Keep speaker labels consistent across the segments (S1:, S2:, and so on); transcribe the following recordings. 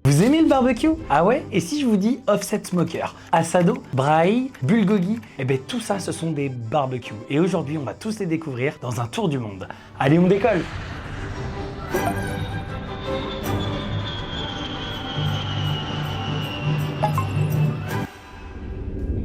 S1: Vous aimez le barbecue? Ah ouais? Et si je vous dis offset smoker, asado, braai, bulgogi, eh ben tout ça ce sont des barbecues. Et aujourd'hui on va tous les découvrir dans un tour du monde. Allez, on décolle!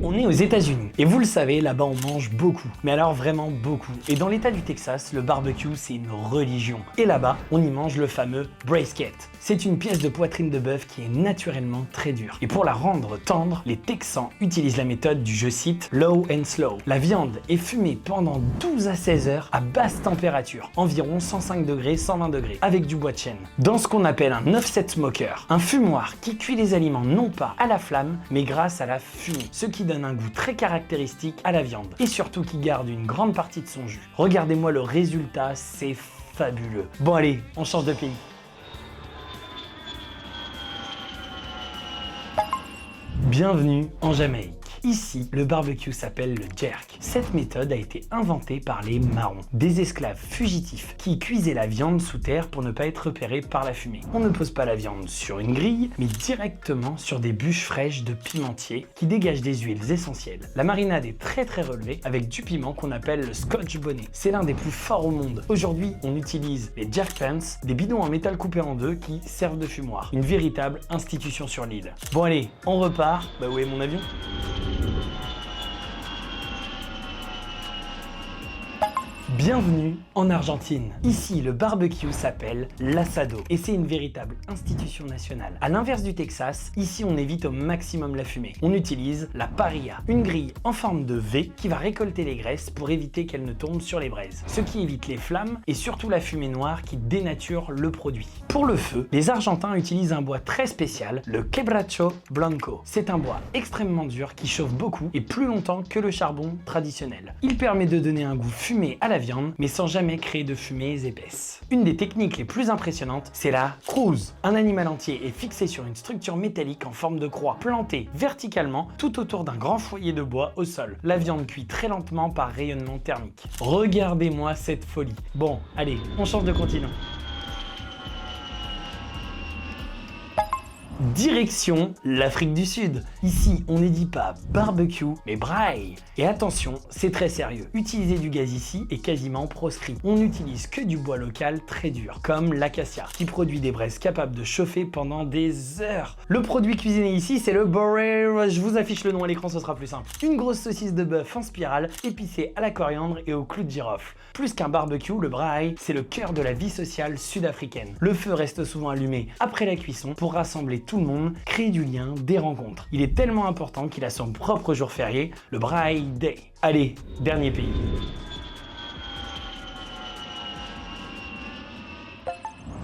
S1: On est aux États-Unis et vous le savez, là-bas on mange beaucoup, mais alors vraiment beaucoup. Et dans l'état du Texas, le barbecue c'est une religion. Et là-bas, on y mange le fameux brisket. C'est une pièce de poitrine de bœuf qui est naturellement très dure. Et pour la rendre tendre, les Texans utilisent la méthode du, je cite, low and slow. La viande est fumée pendant 12 à 16 heures à basse température, environ 105 degrés, 120 degrés, avec du bois de chêne. Dans ce qu'on appelle un offset smoker, un fumoir qui cuit les aliments non pas à la flamme, mais grâce à la fumée, ce qui donne un goût très caractéristique à la viande et surtout qui garde une grande partie de son jus. Regardez-moi le résultat, c'est fabuleux. Bon allez, on change de pays. Bienvenue en Jamaïque. Ici, le barbecue s'appelle le jerk. Cette méthode a été inventée par les marrons, des esclaves fugitifs qui cuisaient la viande sous terre pour ne pas être repérés par la fumée. On ne pose pas la viande sur une grille, mais directement sur des bûches fraîches de pimentier qui dégagent des huiles essentielles. La marinade est très relevée avec du piment qu'on appelle le scotch bonnet. C'est l'un des plus forts au monde. Aujourd'hui, on utilise les jerk pans, des bidons en métal coupés en deux qui servent de fumoir. Une véritable institution sur l'île. Bon allez, on repart. Bah où est mon avion ? Bienvenue en Argentine. Ici, le barbecue s'appelle l'asado et c'est une véritable institution nationale. À l'inverse du Texas, ici on évite au maximum la fumée. On utilise la parrilla, une grille en forme de V qui va récolter les graisses pour éviter qu'elles ne tombent sur les braises. Ce qui évite les flammes et surtout la fumée noire qui dénature le produit. Pour le feu, les Argentins utilisent un bois très spécial, le quebracho blanco. C'est un bois extrêmement dur qui chauffe beaucoup et plus longtemps que le charbon traditionnel. Il permet de donner un goût fumé à la viande, mais sans jamais créer de fumées épaisses. Une des techniques les plus impressionnantes, c'est la cruz. Un animal entier est fixé sur une structure métallique en forme de croix, plantée verticalement tout autour d'un grand foyer de bois au sol. La viande cuit très lentement par rayonnement thermique. Regardez-moi cette folie. Bon, allez, on change de continent. Direction l'Afrique du Sud. Ici, on ne dit pas barbecue, mais braai. Et attention, c'est très sérieux. Utiliser du gaz ici est quasiment proscrit. On n'utilise que du bois local très dur, comme l'acacia, qui produit des braises capables de chauffer pendant des heures. Le produit cuisiné ici, c'est le borero. Je vous affiche le nom à l'écran, ce sera plus simple. Une grosse saucisse de bœuf en spirale, épicée à la coriandre et au clou de girofle. Plus qu'un barbecue, le braai, c'est le cœur de la vie sociale sud-africaine. Le feu reste souvent allumé après la cuisson pour rassembler tout le monde, créer du lien, des rencontres. Il est tellement important qu'il a son propre jour férié, le Braai Day. Allez, dernier pays.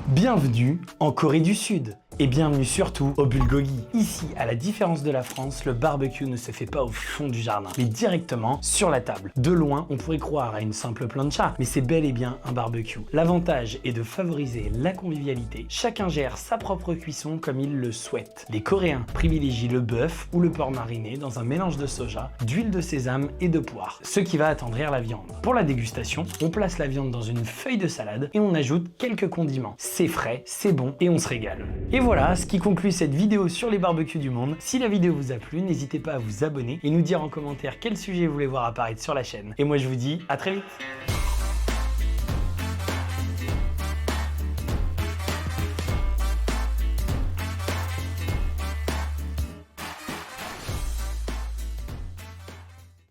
S1: Bienvenue en Corée du Sud. Et bienvenue surtout au bulgogi. Ici, à la différence de la France, le barbecue ne se fait pas au fond du jardin, mais directement sur la table. De loin, on pourrait croire à une simple plancha, mais c'est bel et bien un barbecue. L'avantage est de favoriser la convivialité. Chacun gère sa propre cuisson comme il le souhaite. Les Coréens privilégient le bœuf ou le porc mariné dans un mélange de soja, d'huile de sésame et de poire, ce qui va attendrir la viande. Pour la dégustation, on place la viande dans une feuille de salade et on ajoute quelques condiments. C'est frais, c'est bon et on se régale. Et voilà ce qui conclut cette vidéo sur les barbecues du monde. Si la vidéo vous a plu, n'hésitez pas à vous abonner et nous dire en commentaire quel sujet vous voulez voir apparaître sur la chaîne. Et moi je vous dis à très vite.